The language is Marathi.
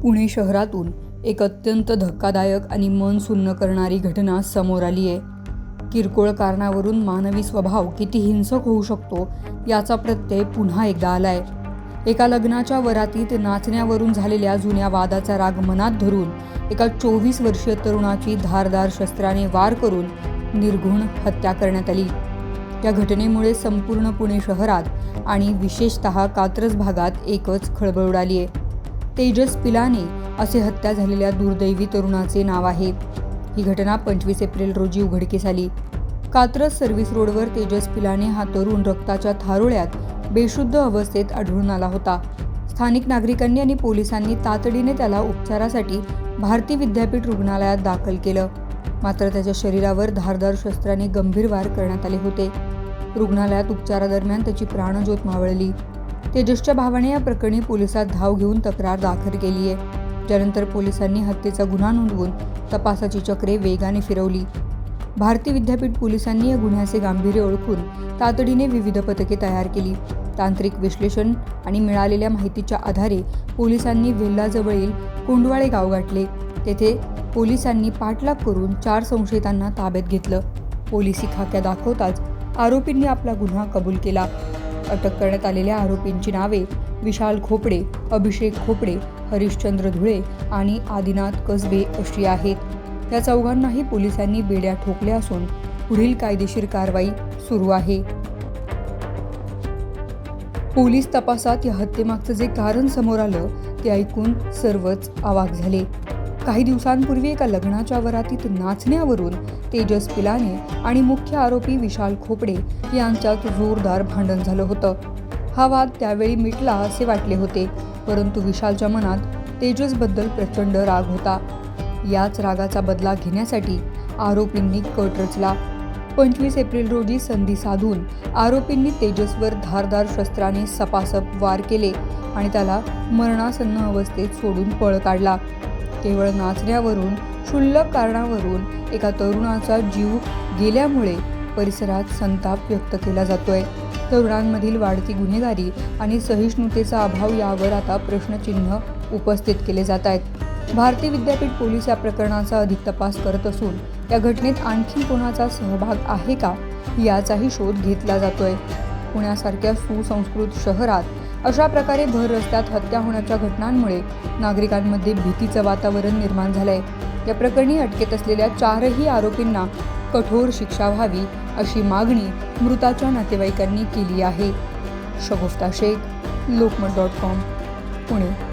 पुणे शहरातून एक अत्यंत धक्कादायक आणि मन सुन्न करणारी घटना समोर आली आहे. किरकोळ कारणावरून मानवी स्वभाव किती हिंसक होऊ शकतो याचा प्रत्यय पुन्हा एकदा आलाय. एका लग्नाच्या वरातीत नाचण्यावरून झालेल्या जुन्या वादाचा राग मनात धरून एका 24 वर्षीय तरुणाची धारदार शस्त्राने वार करून निर्घृण हत्या करण्यात आली. या घटनेमुळे संपूर्ण पुणे शहरात आणि विशेषतः कात्रज भागात एकच खळबळ उडाली आहे. तेजस पिलाने असे हत्या झालेल्या दुर्दैवी तरुणाचे नाव आहे. ही घटना 25 एप्रिल रोजी उघडकीस आली. कात्रज सर्व्हिस रोडवर तेजस पिलाने हा तरुण रक्ताच्या थारोळ्यात बेशुद्ध अवस्थेत आढळून आला होता. स्थानिक नागरिकांनी आणि पोलिसांनी तातडीने त्याला उपचारासाठी भारती विद्यापीठ रुग्णालयात दाखल केलं. मात्र त्याच्या शरीरावर धारदार शस्त्राने गंभीर वार करण्यात आले होते. रुग्णालयात उपचारादरम्यान त्याची प्राणज्योत मावळली. तेजसच्या भावाने या प्रकरणी पोलिसात धाव घेऊन तक्रार दाखल केली आहे. त्यानंतर पोलिसांनी हत्येचा गुन्हा नोंदवून तपासाची चक्रे वेगाने फिरवली. भारती विद्यापीठ पोलिसांनी या गुन्ह्याचे गांभीर्य ओळखून तातडीने विविध पथके तयार केली. तांत्रिक विश्लेषण आणि मिळालेल्या माहितीच्या आधारे पोलिसांनी वेल्हाजवळील कोंडवाळे गाव गाठले. तेथे पोलिसांनी पाठलाग करून 4 संशयितांना ताब्यात घेतलं. पोलिसी खाक्या दाखवताच आरोपींनी आपला गुन्हा कबूल केला. अटक करण्यात आलेल्या आरोपींची नावे विशाल खोपडे, अभिषेक खोपडे, हरिश्चंद्र धुळे आणि आदिनाथ कसबे अशी आहेत. या चौघांनाही पोलिसांनी बेड्या ठोकल्या असून पुढील कायदेशीर कारवाई सुरू आहे. पोलीस तपासात या हत्येमागचं जे कारण समोर आलं ते ऐकून सर्वच अवाक झाले. काही दिवसांपूर्वी एका लग्नाच्या वरातीत नाचण्यावरून तेजस पिलाने आणि मुख्य आरोपी विशाल खोपडे यांच्यात जोरदार भांडण झालं होतं. हा वाद त्यावेळी मिटला असे वाटले होते, परंतु विशालच्या मनात तेजसबद्दल प्रचंड राग होता. याच रागाचा बदला घेण्यासाठी आरोपींनी कट रचला. 25 एप्रिल रोजी संधी साधून आरोपींनी तेजसवर धारदार शस्त्राने सपासप वार केले आणि त्याला मरणासन्न अवस्थेत सोडून पळ काढला. केवळ नाचण्यावरून क्षुल्लक कारणावरून एका तरुणाचा जीव गेल्यामुळे परिसरात संताप व्यक्त केला जातोय. तरुणांमधील वाढती गुन्हेगारी आणि सहिष्णुतेचा अभाव यावर आता प्रश्नचिन्ह उपस्थित केले जात आहेत. भारती विद्यापीठ पोलीस या प्रकरणाचा अधिक तपास करत असून या घटनेत आणखी कोणाचा सहभाग आहे का याचाही शोध घेतला जातोय. पुण्यासारख्या सुसंस्कृत शहरात अशा प्रकारे भर रस्त्यात हत्या होण्याच्या घटनांमुळे नागरिकांमध्ये भीतीचं वातावरण निर्माण झालंय. या प्रकरणी अटकेत असलेल्या 4ही आरोपींना कठोर शिक्षा व्हावी अशी मागणी मृताच्या नातेवाईकांनी केली आहे. शगुफ्ता शेख, लोकमत.com, पुणे.